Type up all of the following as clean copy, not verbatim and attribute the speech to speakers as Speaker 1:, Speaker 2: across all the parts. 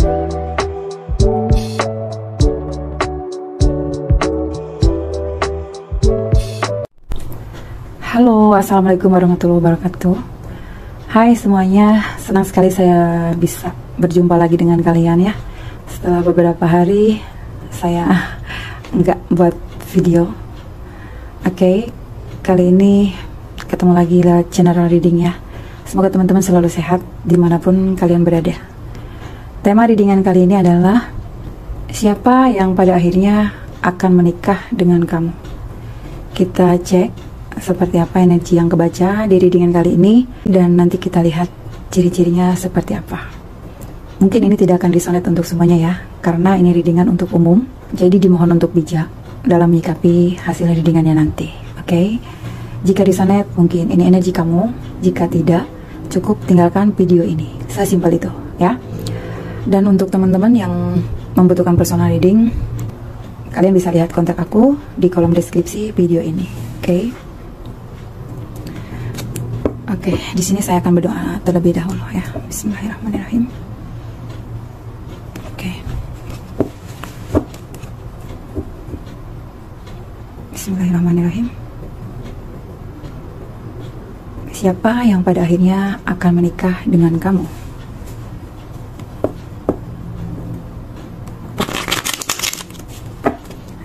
Speaker 1: Halo, assalamualaikum warahmatullahi wabarakatuh. Hai semuanya, senang sekali saya bisa berjumpa lagi dengan kalian ya. Setelah beberapa hari saya nggak buat video. Oke, kali ini ketemu lagi lewat general reading ya. Semoga teman-teman selalu sehat dimanapun kalian berada. Tema readingan kali ini adalah siapa yang pada akhirnya akan menikah dengan kamu. Kita cek seperti apa energi yang kebaca di readingan kali ini, dan nanti kita lihat ciri-cirinya seperti apa. Mungkin ini tidak akan resonate untuk semuanya ya, karena ini readingan untuk umum, jadi dimohon untuk bijak dalam menyikapi hasil readingannya nanti. Oke? Jika resonate, mungkin ini energi kamu. Jika tidak, cukup tinggalkan video ini. Sesimpel itu ya. Dan untuk teman-teman yang membutuhkan personal reading, kalian bisa lihat kontak aku di kolom deskripsi video ini. Oke? Oke, di sini saya akan berdoa terlebih dahulu ya. Bismillahirrahmanirrahim. Oke. Bismillahirrahmanirrahim. Siapa yang pada akhirnya akan menikah dengan kamu?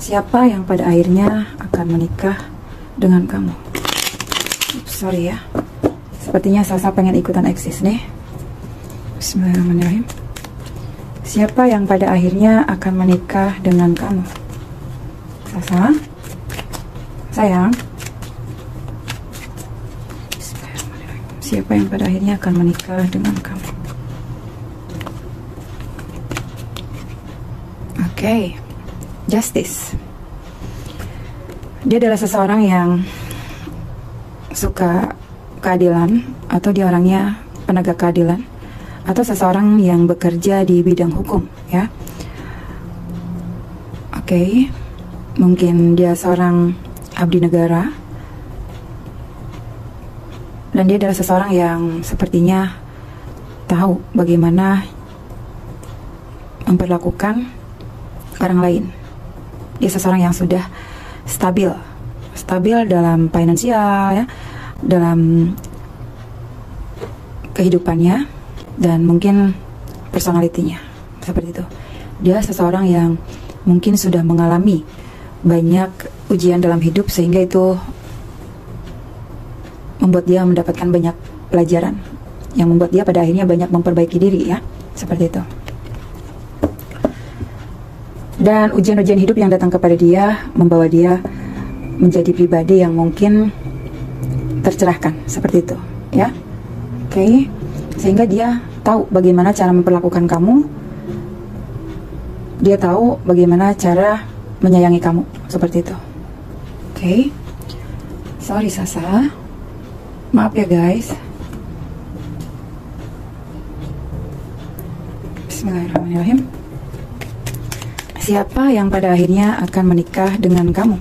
Speaker 1: Siapa yang pada akhirnya akan menikah dengan kamu? Sorry ya. Sepertinya Sasa pengen ikutan eksis nih. Bismillahirrahmanirrahim. Siapa yang pada akhirnya akan menikah dengan kamu? Sasa, sayang. Bismillahirrahmanirrahim. Siapa yang pada akhirnya akan menikah dengan kamu? Oke, Justice. Dia adalah seseorang yang suka keadilan, atau dia orangnya penegak keadilan, atau seseorang yang bekerja di bidang hukum ya. Oke, mungkin dia seorang abdi negara, dan dia adalah seseorang yang sepertinya tahu bagaimana memperlakukan orang lain. Dia seseorang yang sudah stabil dalam finansial ya, dalam kehidupannya, dan mungkin personalitinya seperti itu. Dia seseorang yang mungkin sudah mengalami banyak ujian dalam hidup, sehingga itu membuat dia mendapatkan banyak pelajaran yang membuat dia pada akhirnya banyak memperbaiki diri ya, seperti itu. Dan ujian-ujian hidup yang datang kepada dia membawa dia menjadi pribadi yang mungkin tercerahkan, seperti itu ya. Oke, sehingga dia tahu bagaimana cara memperlakukan kamu, dia tahu bagaimana cara menyayangi kamu, seperti itu. Oke, sorry Sasa, maaf ya guys. Bismillahirrahmanirrahim. Siapa yang pada akhirnya akan menikah dengan kamu?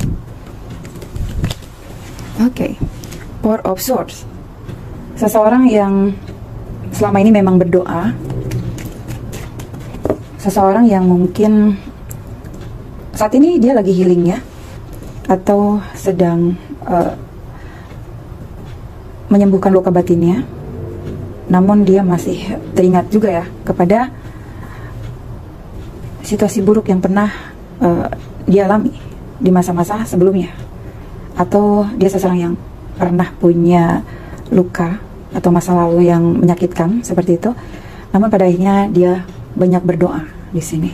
Speaker 1: Oke, Four of Swords. Seseorang yang selama ini memang berdoa, seseorang yang mungkin saat ini dia lagi healing ya, atau sedang menyembuhkan luka batinnya, namun dia masih teringat juga ya kepada situasi buruk yang pernah dia alami di masa-masa sebelumnya, atau dia seseorang yang pernah punya luka atau masa lalu yang menyakitkan seperti itu, namun pada akhirnya dia banyak berdoa di sini.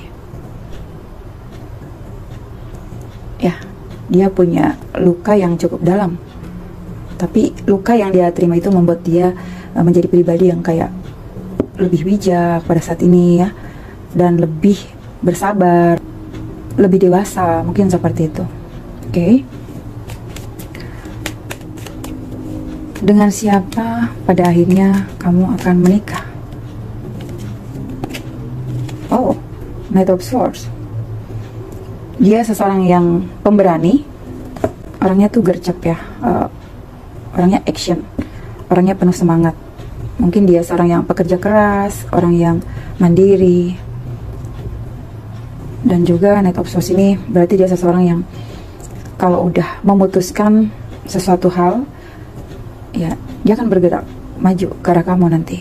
Speaker 1: Ya, dia punya luka yang cukup dalam, tapi luka yang dia terima itu membuat dia menjadi pribadi yang kayak lebih bijak pada saat ini ya, dan lebih bersabar, lebih dewasa, mungkin seperti itu. Oke. Dengan siapa pada akhirnya kamu akan menikah? Oh, Knight of Swords. Dia seseorang yang pemberani, orangnya tuh gercep ya, orangnya action, orangnya penuh semangat. Mungkin dia seorang yang pekerja keras, orang yang mandiri, Dan juga Knight of Swords ini berarti dia seseorang yang kalau udah memutuskan sesuatu hal, ya dia akan bergerak maju ke arah kamu nanti.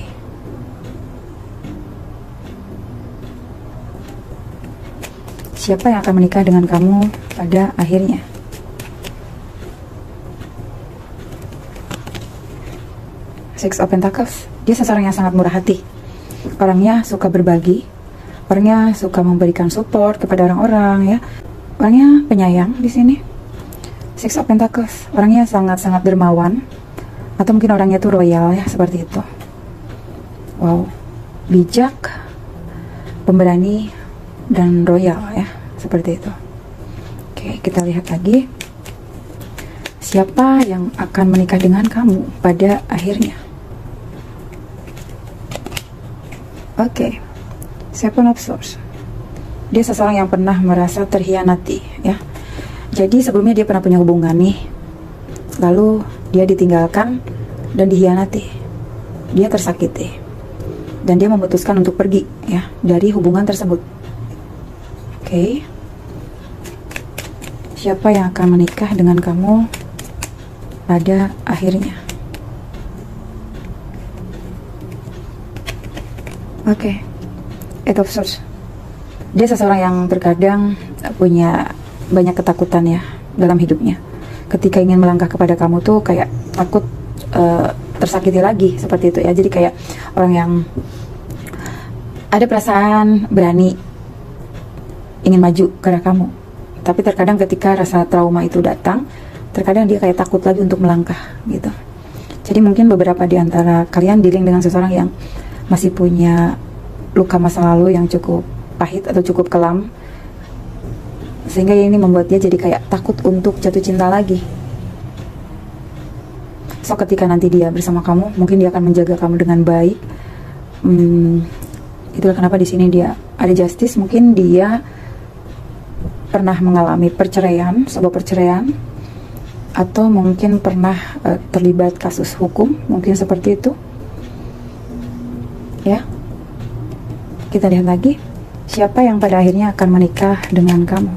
Speaker 1: Siapa yang akan menikah dengan kamu pada akhirnya? Six of Pentacles. Dia seseorang yang sangat murah hati. Orangnya suka berbagi, orangnya suka memberikan support kepada orang-orang, ya. Orangnya penyayang di sini. Six of Pentacles. Orangnya sangat-sangat dermawan, atau mungkin orangnya tuh royal, ya, seperti itu. Wow, bijak, pemberani, dan royal, ya, seperti itu. Oke, kita lihat lagi. Siapa yang akan menikah dengan kamu pada akhirnya? Oke, Seven of Swords. Dia seseorang yang pernah merasa terhianati, ya. Jadi sebelumnya dia pernah punya hubungan nih, lalu dia ditinggalkan dan dihianati. Dia tersakiti dan dia memutuskan untuk pergi, ya, dari hubungan tersebut. Oke. Siapa yang akan menikah dengan kamu pada akhirnya? Oke, Eight of Swords. Dia seseorang yang terkadang punya banyak ketakutan, ya, dalam hidupnya. Ketika ingin melangkah kepada kamu tuh kayak takut tersakiti lagi, seperti itu, ya. Jadi kayak orang yang ada perasaan berani ingin maju ke arah kamu, tapi terkadang ketika rasa trauma itu datang, terkadang dia kayak takut lagi untuk melangkah, gitu. Jadi mungkin beberapa di antara kalian dealing dengan seseorang yang masih punya luka masa lalu yang cukup pahit atau cukup kelam, sehingga ini membuat dia jadi kayak takut untuk jatuh cinta lagi. So ketika nanti dia bersama kamu, mungkin dia akan menjaga kamu dengan baik. Itulah kenapa di sini dia ada justice. Mungkin dia pernah mengalami perceraian, sebuah perceraian, atau mungkin pernah terlibat kasus hukum, mungkin seperti itu. Ya, kita lihat lagi. Siapa yang pada akhirnya akan menikah dengan kamu?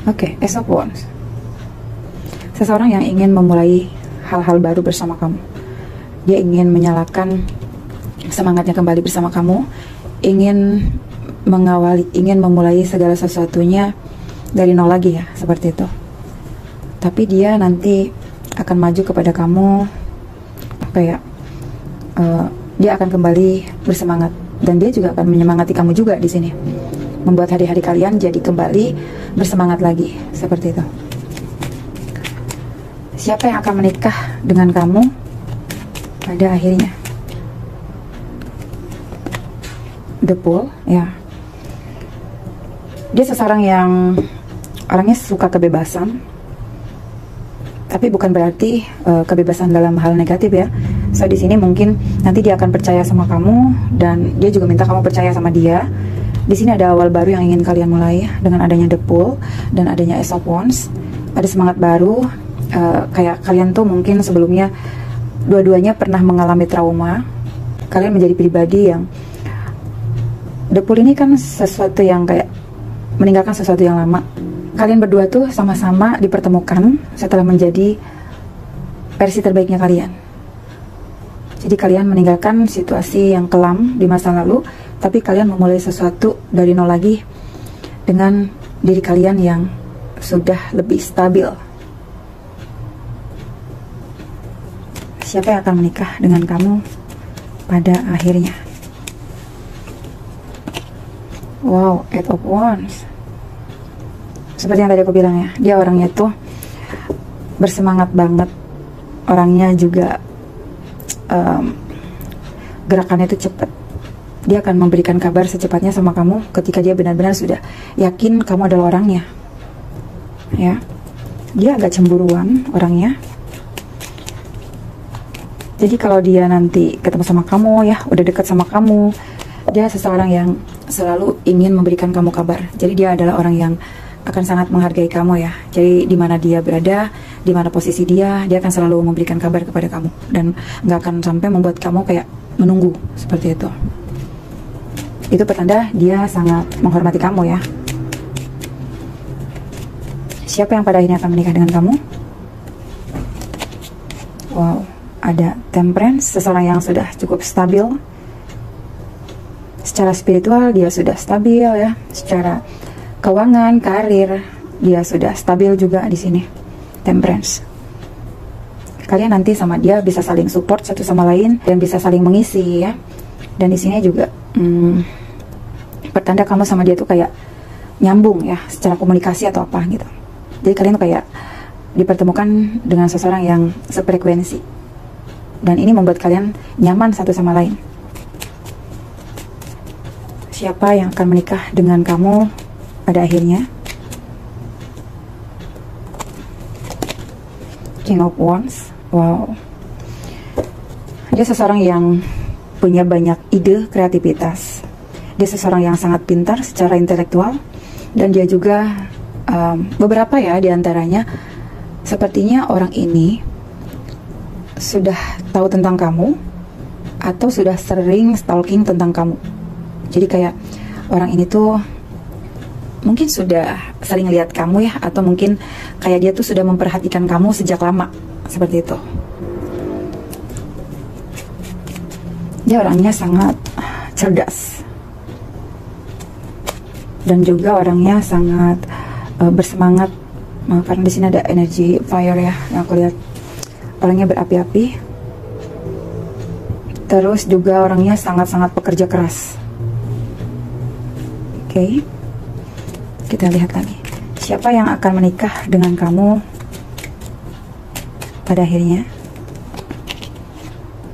Speaker 1: Oke, Ace of Wands. Seseorang yang ingin memulai hal-hal baru bersama kamu. Dia ingin menyalakan semangatnya kembali bersama kamu, ingin mengawali, ingin memulai segala sesuatunya dari nol lagi, ya, seperti itu. Tapi dia nanti akan maju kepada kamu, kayak dia akan kembali bersemangat, dan dia juga akan menyemangati kamu juga di sini, membuat hari-hari kalian jadi kembali bersemangat lagi, seperti itu. Siapa yang akan menikah dengan kamu pada akhirnya? The Fool, ya. Dia seseorang yang orangnya suka kebebasan, tapi bukan berarti kebebasan dalam hal negatif, ya. So di sini mungkin nanti dia akan percaya sama kamu, dan dia juga minta kamu percaya sama dia. Di sini ada awal baru yang ingin kalian mulai, dengan adanya The Fool dan adanya Ace of Wands. Ada semangat baru, kayak kalian tuh mungkin sebelumnya dua-duanya pernah mengalami trauma. Kalian menjadi pribadi yang The Fool ini kan sesuatu yang kayak meninggalkan sesuatu yang lama. Kalian berdua tuh sama-sama dipertemukan setelah menjadi versi terbaiknya kalian. Jadi kalian meninggalkan situasi yang kelam di masa lalu, tapi kalian memulai sesuatu dari nol lagi dengan diri kalian yang sudah lebih stabil. Siapa yang akan menikah dengan kamu pada akhirnya? Wow, Eight of Wands. Seperti yang tadi aku bilang, ya, dia orangnya tuh bersemangat banget. Orangnya juga gerakannya itu cepat. Dia akan memberikan kabar secepatnya sama kamu ketika dia benar-benar sudah yakin kamu adalah orangnya, ya. Dia agak cemburuan orangnya. Jadi kalau dia nanti ketemu sama kamu, ya, udah dekat sama kamu, dia seseorang yang selalu ingin memberikan kamu kabar. Jadi dia adalah orang yang akan sangat menghargai kamu, ya. Jadi di mana dia berada, di mana posisi dia akan selalu memberikan kabar kepada kamu, dan nggak akan sampai membuat kamu kayak menunggu, seperti itu. Itu pertanda dia sangat menghormati kamu ya. Siapa yang pada akhirnya akan menikah dengan kamu? Wow, ada Temperance, seseorang yang sudah cukup stabil. Secara spiritual dia sudah stabil ya. Secara keuangan, karir, dia sudah stabil juga di sini. Temperance. Kalian nanti sama dia bisa saling support satu sama lain dan bisa saling mengisi ya. Dan di sini juga pertanda kamu sama dia tuh kayak nyambung ya, secara komunikasi atau apa gitu. Jadi kalian tuh kayak dipertemukan dengan seseorang yang sefrekuensi. Dan ini membuat kalian nyaman satu sama lain. Siapa yang akan menikah dengan kamu pada akhirnya? King of Wands. Wow. Dia seseorang yang punya banyak ide, kreativitas. Dia seseorang yang sangat pintar secara intelektual. Dan dia juga beberapa ya diantaranya, sepertinya orang ini sudah tahu tentang kamu atau sudah sering stalking tentang kamu. Jadi kayak orang ini tuh mungkin sudah sering lihat kamu ya, atau mungkin kayak dia tuh sudah memperhatikan kamu sejak lama, seperti itu. Dia orangnya sangat cerdas dan juga orangnya sangat bersemangat, karena di sini ada energi fire ya, yang aku lihat. Orangnya berapi-api. Terus juga orangnya sangat-sangat pekerja keras. Oke. Kita lihat lagi. Siapa yang akan menikah dengan kamu pada akhirnya?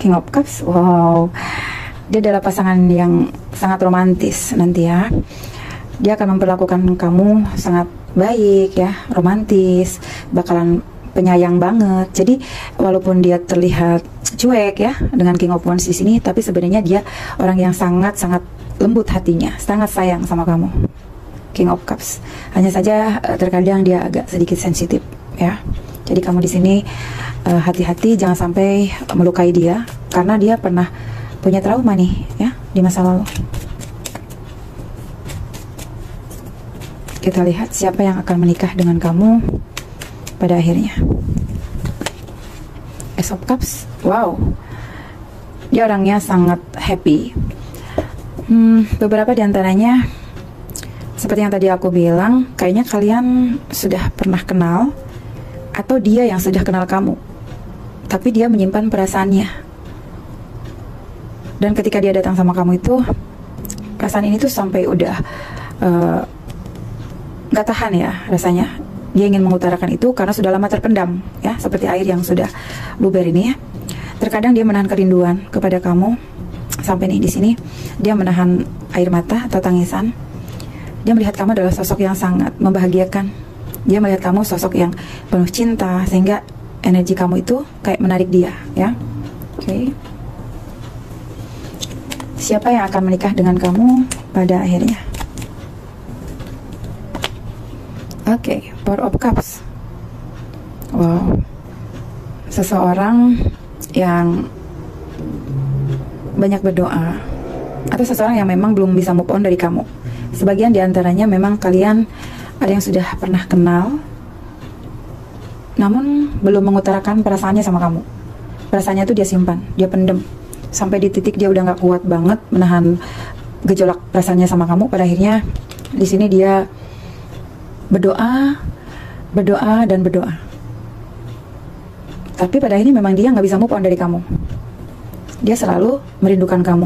Speaker 1: King of Cups. Wow. Dia adalah pasangan yang sangat romantis nanti ya. Dia akan memperlakukan kamu sangat baik ya, romantis, bakalan penyayang banget. Jadi walaupun dia terlihat cuek ya dengan King of Wands di sini, tapi sebenarnya dia orang yang sangat-sangat lembut hatinya, sangat sayang sama kamu. King of Cups. Hanya saja terkadang dia agak sedikit sensitif ya. Jadi kamu di sini hati-hati jangan sampai melukai dia, karena dia pernah punya trauma nih ya di masa lalu. Kita lihat siapa yang akan menikah dengan kamu pada akhirnya. Ace of Cups. Wow. Dia orangnya sangat happy. Beberapa diantaranya seperti yang tadi aku bilang, kayaknya kalian sudah pernah kenal, atau dia yang sudah kenal kamu, tapi dia menyimpan perasaannya. Dan ketika dia datang sama kamu itu, perasaan ini tuh sampai udah gak tahan ya rasanya. Dia ingin mengutarakan itu karena sudah lama terpendam ya, seperti air yang sudah luber ini ya. Terkadang dia menahan kerinduan kepada kamu sampai nih di sini dia menahan air mata atau tangisan. Dia melihat kamu adalah sosok yang sangat membahagiakan. Dia melihat kamu sosok yang penuh cinta, sehingga energi kamu itu kayak menarik dia ya. Oke. Siapa yang akan menikah dengan kamu pada akhirnya? Oke, Four of Cups. Wow. Seseorang yang banyak berdoa, atau seseorang yang memang belum bisa move on dari kamu. Sebagian diantaranya memang kalian ada yang sudah pernah kenal, namun belum mengutarakan perasaannya sama kamu. Perasaannya itu dia simpan, dia pendem, sampai di titik dia udah gak kuat banget menahan gejolak perasaannya sama kamu. Pada akhirnya di sini dia berdoa, dan berdoa. Tapi pada akhirnya memang dia nggak bisa move on dari kamu. Dia selalu merindukan kamu.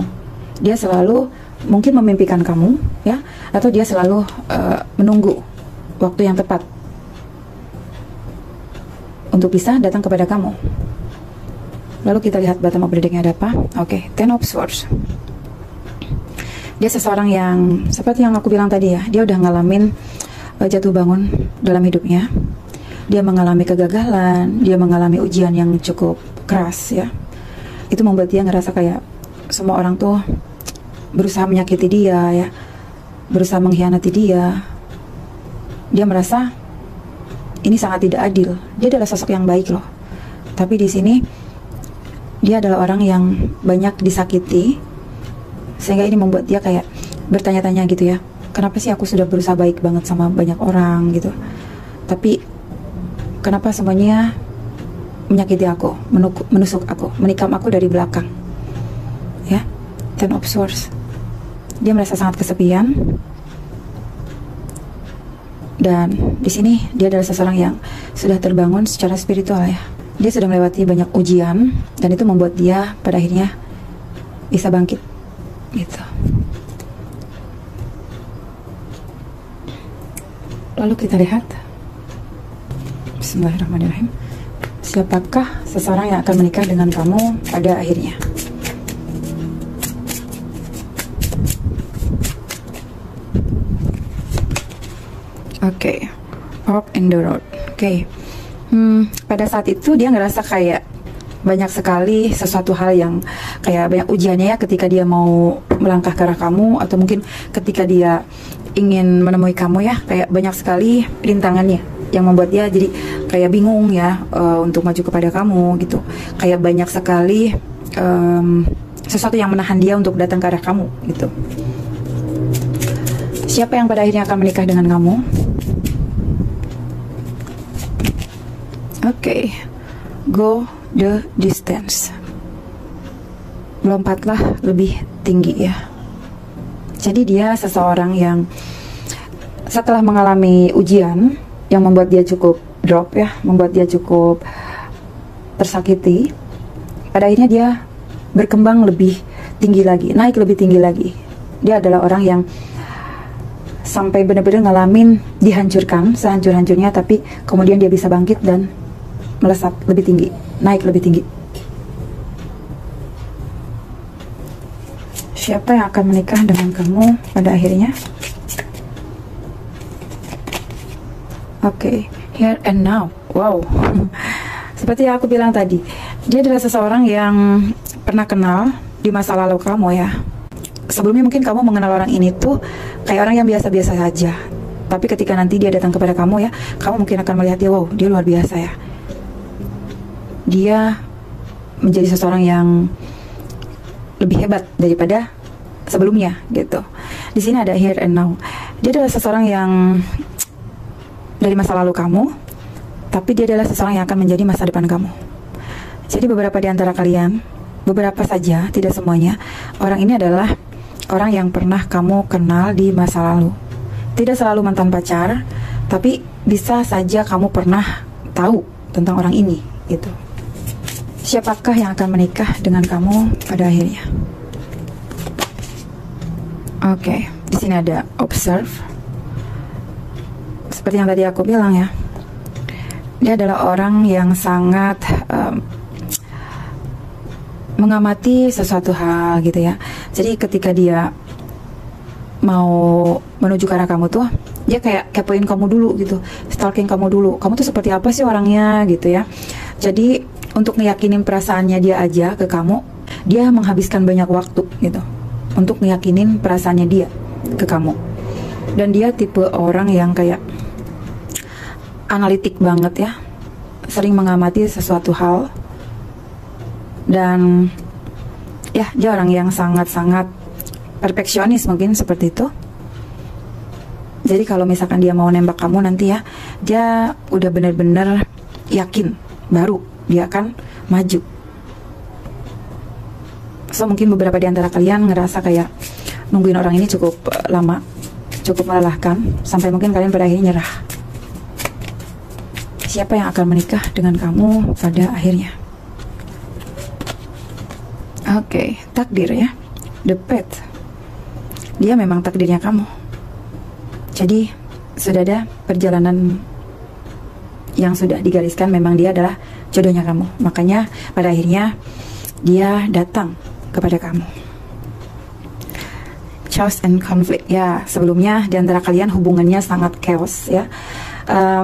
Speaker 1: Dia selalu mungkin memimpikan kamu, ya, atau dia selalu menunggu waktu yang tepat untuk bisa datang kepada kamu. Lalu kita lihat bottom of the deck-nya ada apa? Oke, Ten of Swords. Dia seseorang yang seperti yang aku bilang tadi ya, dia udah ngalamin jatuh bangun dalam hidupnya. Dia mengalami kegagalan, dia mengalami ujian yang cukup keras ya. Itu membuat dia ngerasa kayak semua orang tuh berusaha menyakiti dia ya, berusaha mengkhianati dia. Dia merasa ini sangat tidak adil. Dia adalah sosok yang baik loh, tapi di sini dia adalah orang yang banyak disakiti, sehingga ini membuat dia kayak bertanya-tanya gitu ya, kenapa sih aku sudah berusaha baik banget sama banyak orang gitu, tapi kenapa semuanya menyakiti aku, menusuk aku, menikam aku dari belakang ya. Ten of Swords, dia merasa sangat kesepian. Dan di sini dia adalah seseorang yang sudah terbangun secara spiritual ya. Dia sudah melewati banyak ujian dan itu membuat dia pada akhirnya bisa bangkit gitu. Lalu kita lihat, Bismillahirrahmanirrahim, siapakah seseorang yang akan menikah dengan kamu pada akhirnya? Oke, Fork in the road. Oke. Pada saat itu dia ngerasa kayak banyak sekali sesuatu hal yang kayak banyak ujiannya ya, ketika dia mau melangkah ke arah kamu, atau mungkin ketika dia ingin menemui kamu ya, kayak banyak sekali rintangannya yang membuat dia jadi kayak bingung ya, untuk maju kepada kamu gitu. Kayak banyak sekali sesuatu yang menahan dia untuk datang ke arah kamu gitu. Siapa yang pada akhirnya akan menikah dengan kamu? Oke, go the distance. Lompatlah lebih tinggi ya. Jadi dia seseorang yang setelah mengalami ujian yang membuat dia cukup drop ya, membuat dia cukup tersakiti, pada akhirnya dia berkembang lebih tinggi lagi, naik lebih tinggi lagi. Dia adalah orang yang sampai benar-benar ngalamin dihancurkan sehancur-hancurnya, tapi kemudian dia bisa bangkit dan melesat lebih tinggi, naik lebih tinggi. Siapa yang akan menikah dengan kamu pada akhirnya? Oke, here and now. Wow. Seperti yang aku bilang tadi, dia adalah seseorang yang pernah kenal di masa lalu kamu ya. Sebelumnya mungkin kamu mengenal orang ini tuh kayak orang yang biasa-biasa saja, tapi ketika nanti dia datang kepada kamu ya, kamu mungkin akan melihat dia, wow, dia luar biasa ya. Dia menjadi seseorang yang lebih hebat daripada sebelumnya gitu. Di sini ada here and now. Dia adalah seseorang yang dari masa lalu kamu, tapi dia adalah seseorang yang akan menjadi masa depan kamu. Jadi beberapa di antara kalian, beberapa saja, tidak semuanya, orang ini adalah orang yang pernah kamu kenal di masa lalu. Tidak selalu mantan pacar, tapi bisa saja kamu pernah tahu tentang orang ini gitu. Siapakah yang akan menikah dengan kamu pada akhirnya? Oke, di sini ada observe. Seperti yang tadi aku bilang ya, dia adalah orang yang sangat mengamati sesuatu hal gitu ya. Jadi ketika dia mau menuju ke arah kamu tuh, dia kayak kepoin kamu dulu gitu, stalking kamu dulu. Kamu tuh seperti apa sih orangnya gitu ya. Jadi untuk ngeyakinin perasaannya dia aja ke kamu, dia menghabiskan banyak waktu gitu untuk ngeyakinin perasaannya dia ke kamu. Dan dia tipe orang yang kayak analitik banget ya, sering mengamati sesuatu hal. Dan ya, dia orang yang sangat-sangat perfeksionis mungkin seperti itu. Jadi kalau misalkan dia mau nembak kamu nanti ya, dia udah bener-bener yakin, baru dia akan maju. So mungkin beberapa di antara kalian ngerasa kayak nungguin orang ini cukup lama, cukup melelahkan, sampai mungkin kalian pada akhirnya nyerah. Siapa yang akan menikah dengan kamu pada akhirnya? Oke, takdir ya, the path. Dia memang takdirnya kamu. Jadi sudah ada perjalanan yang sudah digariskan, memang dia adalah jodohnya kamu. Makanya pada akhirnya dia datang kepada kamu. Chaos and conflict ya, sebelumnya di antara kalian hubungannya sangat chaos ya.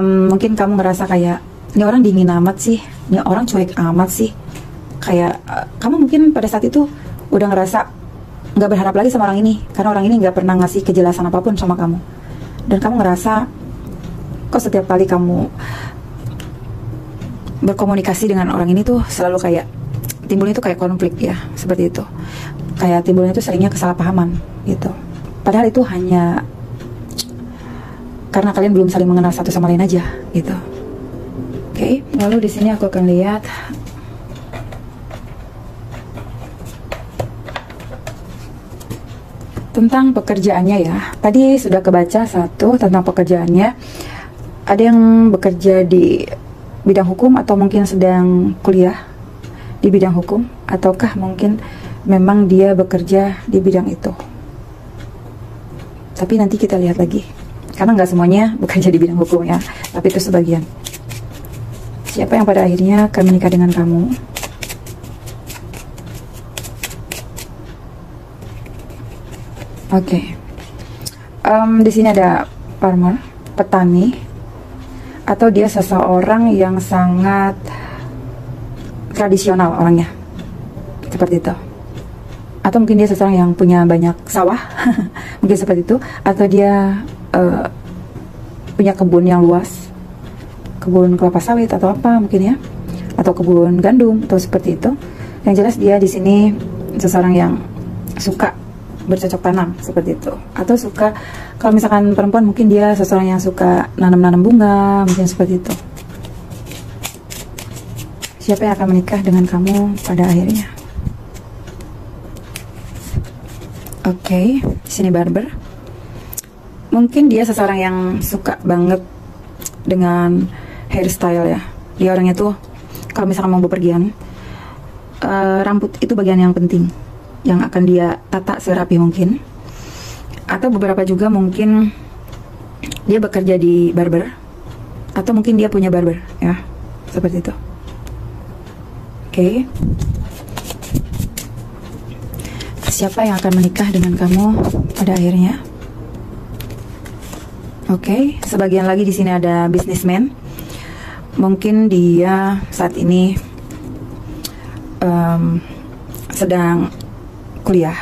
Speaker 1: Mungkin kamu ngerasa kayak ini orang dingin amat sih, ini orang cuek amat sih. Kayak kamu mungkin pada saat itu udah ngerasa nggak berharap lagi sama orang ini, karena orang ini nggak pernah ngasih kejelasan apapun sama kamu. Dan kamu ngerasa kok setiap kali kamu berkomunikasi dengan orang ini tuh selalu kayak timbulnya tuh kayak konflik ya, seperti itu. Kayak timbulnya tuh seringnya kesalahpahaman gitu. Padahal itu hanya karena kalian belum saling mengenal satu sama lain aja gitu. Oke, lalu di sini aku akan lihat tentang pekerjaannya ya. Tadi sudah kebaca satu tentang pekerjaannya. Ada yang bekerja di bidang hukum atau mungkin sedang kuliah di bidang hukum, ataukah mungkin memang dia bekerja di bidang itu. Tapi nanti kita lihat lagi, karena nggak semuanya bekerja di bidang hukum ya, tapi itu sebagian. Siapa yang pada akhirnya akan menikah dengan kamu? Oke. Di sini ada farmer, petani, atau dia seseorang yang sangat tradisional orangnya, seperti itu. Atau mungkin dia seseorang yang punya banyak sawah, mungkin seperti itu. Atau dia punya kebun yang luas, kebun kelapa sawit atau apa mungkin ya, atau kebun gandum atau seperti itu. Yang jelas dia di sini seseorang yang suka bercocok tanam seperti itu. Atau suka, kalau misalkan perempuan mungkin dia seseorang yang suka nanam-nanam bunga, mungkin seperti itu. Siapa yang akan menikah dengan kamu pada akhirnya? Oke, di sini barber. Mungkin dia seseorang yang suka banget dengan hairstyle ya. Dia orangnya tuh kalau misalkan mau bepergian, rambut itu bagian yang penting, yang akan dia tata serapi mungkin. Atau beberapa juga mungkin dia bekerja di barber, atau mungkin dia punya barber ya, seperti itu. Oke. Siapa yang akan menikah dengan kamu pada akhirnya? Oke, sebagian lagi di sini ada businessman. Mungkin dia saat ini sedang kuliah,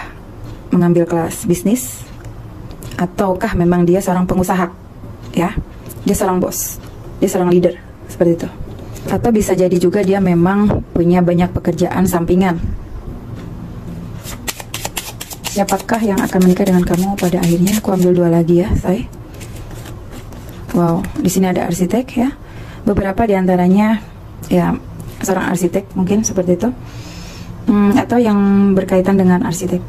Speaker 1: mengambil kelas bisnis, ataukah memang dia seorang pengusaha, ya? Dia seorang bos, dia seorang leader, seperti itu. Atau bisa jadi juga dia memang punya banyak pekerjaan sampingan. Siapakah yang akan menikah dengan kamu pada akhirnya? Aku ambil dua lagi ya, say. Wow, di sini ada arsitek ya. Beberapa diantaranya ya seorang arsitek mungkin seperti itu, atau yang berkaitan dengan arsitek.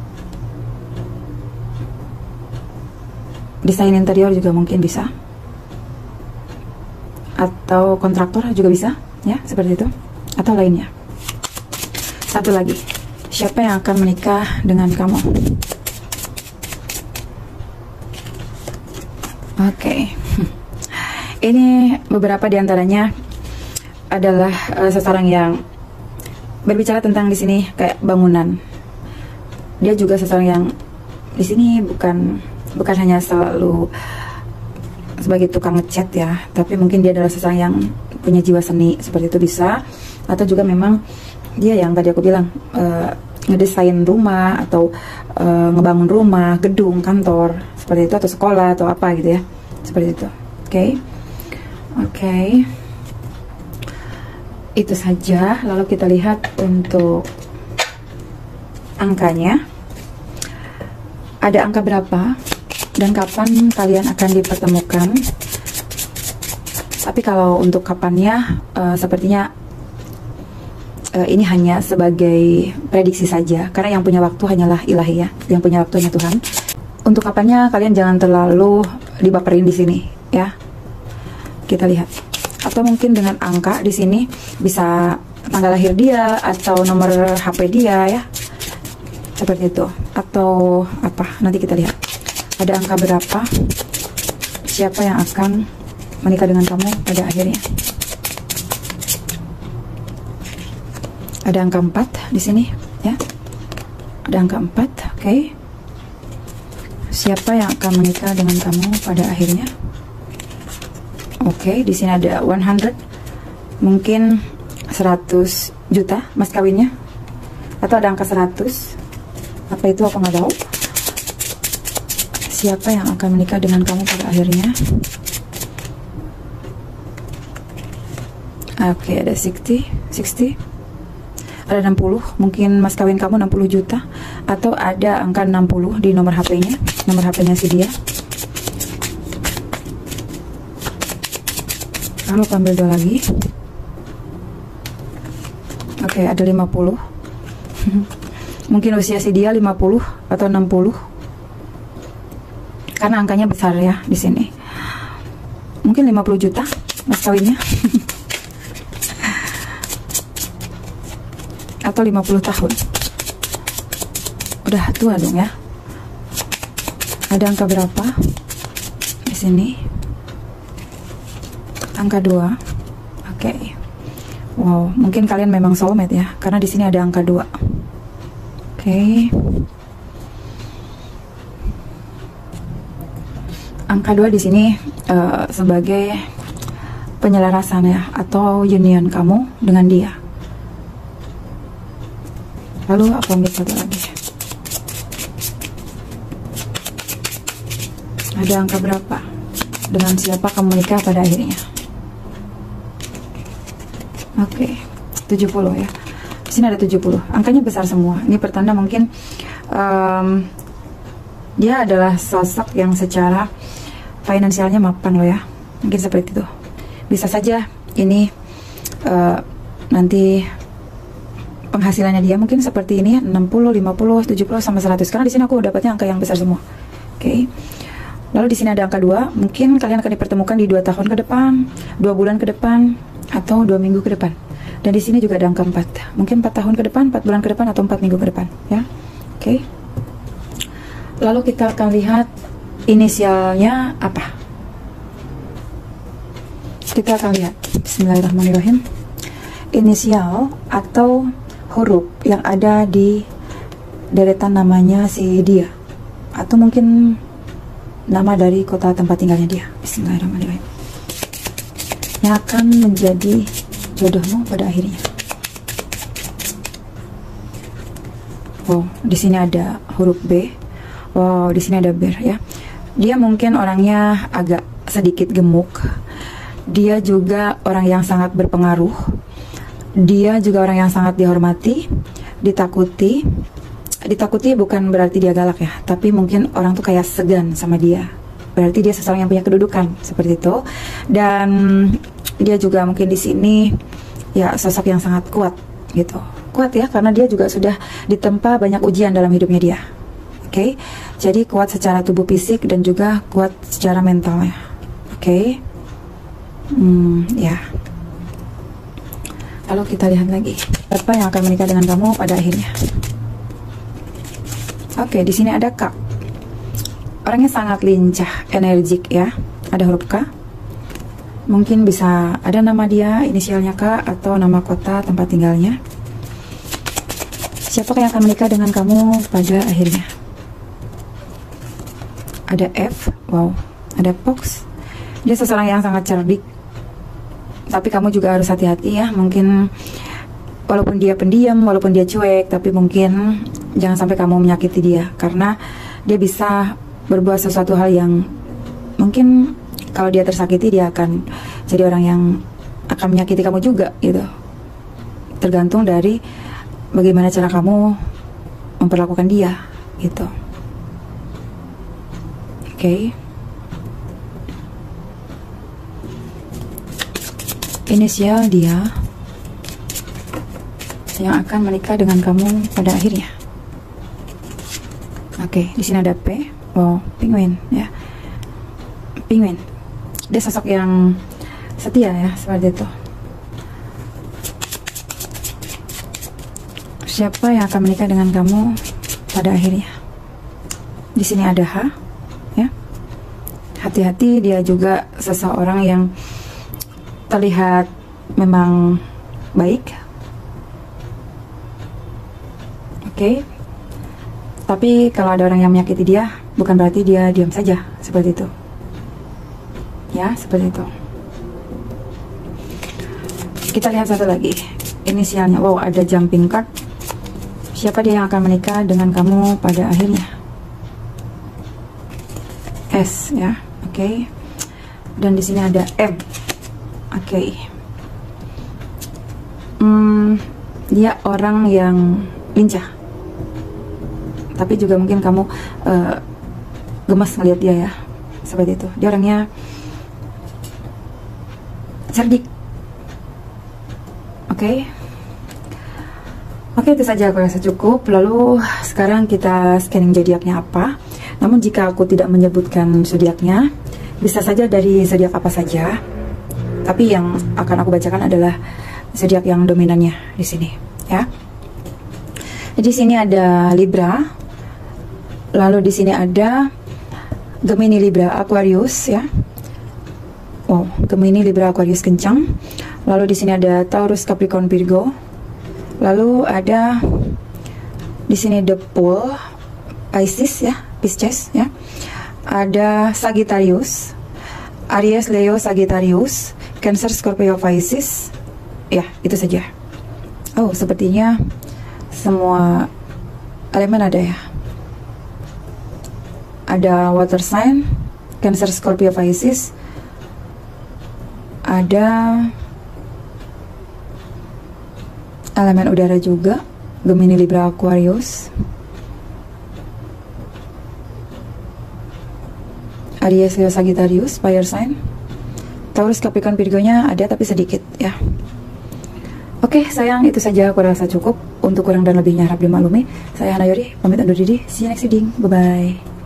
Speaker 1: Desain interior juga mungkin bisa, atau kontraktor juga bisa ya, seperti itu, atau lainnya. Satu lagi, siapa yang akan menikah dengan kamu? Oke. Ini beberapa diantaranya adalah seseorang yang berbicara tentang di sini kayak bangunan. Dia juga seseorang yang di sini bukan hanya selalu sebagai tukang ngecat ya, tapi mungkin dia adalah seseorang yang punya jiwa seni, seperti itu bisa. Atau juga memang dia yang tadi aku bilang ngedesain rumah, atau ngebangun rumah, gedung, kantor, seperti itu, atau sekolah atau apa gitu ya, seperti itu. Oke. Itu saja. Lalu kita lihat untuk angkanya. Ada angka berapa dan kapan kalian akan dipertemukan? Tapi kalau untuk kapannya, sepertinya ini hanya sebagai prediksi saja, karena yang punya waktu hanyalah ilahi ya, yang punya waktunya Tuhan. Untuk kapannya kalian jangan terlalu dibaperin di sini ya. Kita lihat. Atau mungkin dengan angka di sini bisa tanggal lahir dia atau nomor HP dia ya, seperti itu. Atau apa, nanti kita lihat ada angka berapa, siapa yang akan menikah dengan kamu pada akhirnya. Ada angka 4 di sini ya, ada angka 4. Oke. Siapa yang akan menikah dengan kamu pada akhirnya? Oke, di sini ada 100, mungkin 100 juta mas kawinnya, atau ada angka 100. Apa itu, aku nggak tahu. Siapa yang akan menikah dengan kamu pada akhirnya? Oke, ada 60, ada 60, mungkin mas kawin kamu 60 juta, atau ada angka 60 di nomor HP-nya, si dia. Lalu aku ambil 2 lagi. Oke, ada 50. Mungkin usia si dia 50 atau 60. Karena angkanya besar ya di sini. Mungkin 50 juta mas kawinnya. Atau 50 tahun. Udah tua dong ya. Ada angka berapa di sini? Angka 2. Oke. Wow, mungkin kalian memang soulmate ya, karena di sini ada angka 2. Oke. Angka 2 di sini sebagai penyelarasan ya, atau union kamu dengan dia. Lalu aku ambil 1 lagi. Ada angka berapa? Dengan siapa kamu menikah pada akhirnya? Oke, 70 ya. Di sini ada 70. Angkanya besar semua. Ini pertanda mungkin dia adalah sosok yang secara finansialnya mapan loh ya. Mungkin seperti itu. Bisa saja ini nanti penghasilannya dia mungkin seperti ini, 60, 50, 70 sama 100. Karena di sini aku dapatnya angka yang besar semua. Oke. Lalu di sini ada angka 2. Mungkin kalian akan dipertemukan di 2 tahun ke depan, 2 bulan ke depan, atau 2 minggu ke depan. Dan di sini juga ada angka 4. Mungkin 4 tahun ke depan, 4 bulan ke depan, atau 4 minggu ke depan ya. Oke. Lalu kita akan lihat inisialnya apa. Kita akan lihat. Bismillahirrahmanirrahim. Inisial atau huruf yang ada di deretan namanya si dia, atau mungkin nama dari kota tempat tinggalnya dia. Bismillahirrahmanirrahim. Yang akan menjadi jodohmu pada akhirnya. Wow, di sini ada huruf B. Wow, di sini ada ber ya. Dia mungkin orangnya agak sedikit gemuk. Dia juga orang yang sangat berpengaruh. Dia juga orang yang sangat dihormati, ditakuti. Ditakuti bukan berarti dia galak ya, tapi mungkin orang tuh kayak segan sama dia. Berarti dia seseorang yang punya kedudukan seperti itu. Dan dia juga mungkin di sini ya sosok yang sangat kuat gitu. Kuat ya, karena dia juga sudah ditempa banyak ujian dalam hidupnya dia. Oke. Jadi kuat secara tubuh fisik dan juga kuat secara mentalnya. Oke. Ya. Lalu kita lihat lagi siapa yang akan menikah dengan kamu pada akhirnya. Oke, di sini ada K. Orangnya sangat lincah, energik ya. Ada huruf K. Mungkin bisa ada nama dia, inisialnya K, atau nama kota tempat tinggalnya. Siapa yang akan menikah dengan kamu pada akhirnya? Ada F. Wow. Ada Fox. Dia seseorang yang sangat cerdik. Tapi kamu juga harus hati-hati ya. Mungkin walaupun dia pendiam, walaupun dia cuek, tapi mungkin jangan sampai kamu menyakiti dia, karena dia bisa berbuat sesuatu hal yang mungkin kalau dia tersakiti, dia akan jadi orang yang akan menyakiti kamu juga gitu. Tergantung dari bagaimana cara kamu memperlakukan dia gitu. Oke. Inisial dia yang akan menikah dengan kamu pada akhirnya. Oke, di sini ada P. Wow, penguin ya. Penguin. Dia sosok yang setia ya, seperti itu. Siapa yang akan menikah dengan kamu pada akhirnya? Di sini ada H ya. Hati-hati, dia juga seseorang yang terlihat memang baik. Oke. Tapi kalau ada orang yang menyakiti dia, bukan berarti dia diam saja, seperti itu. Ya, seperti itu. Kita lihat satu lagi. Inisialnya, wow, ada jumping card. Siapa dia yang akan menikah dengan kamu pada akhirnya? S ya. Oke. Dan di sini ada M. Oke. Dia orang yang lincah. tapi juga mungkin kamu gemas ngeliat dia ya, seperti itu. Dia orangnya cerdik. Oke, itu saja aku rasa cukup. Lalu sekarang kita scanning zodiaknya apa. Namun jika aku tidak menyebutkan zodiaknya, bisa saja dari zodiak apa saja. Tapi yang akan aku bacakan adalah zodiak yang dominannya di sini, ya. Di sini ada Libra, lalu di sini ada Gemini, Libra, Aquarius, ya. Wow, Gemini, Libra, Aquarius kencang. Lalu di sini ada Taurus, Capricorn, Virgo. Lalu ada di sini The Bull, Pisces, ya, Pisces, ya. Ada Sagittarius, Aries, Leo, Sagittarius, Cancer, Scorpio, Pisces. Ya, itu saja. Oh, sepertinya semua elemen ada ya. Ada water sign, Cancer, Scorpio, Pisces. Ada elemen udara juga, Gemini, Libra, Aquarius. Aries, Leo, Sagittarius, fire sign. Taurus, Capricorn, Virgo-nya ada tapi sedikit ya. Oke sayang, itu saja aku rasa cukup. Untuk kurang dan lebihnya harap dimaklumi. Saya Hana Yori, pamit undur diri. See you next reading. Bye bye.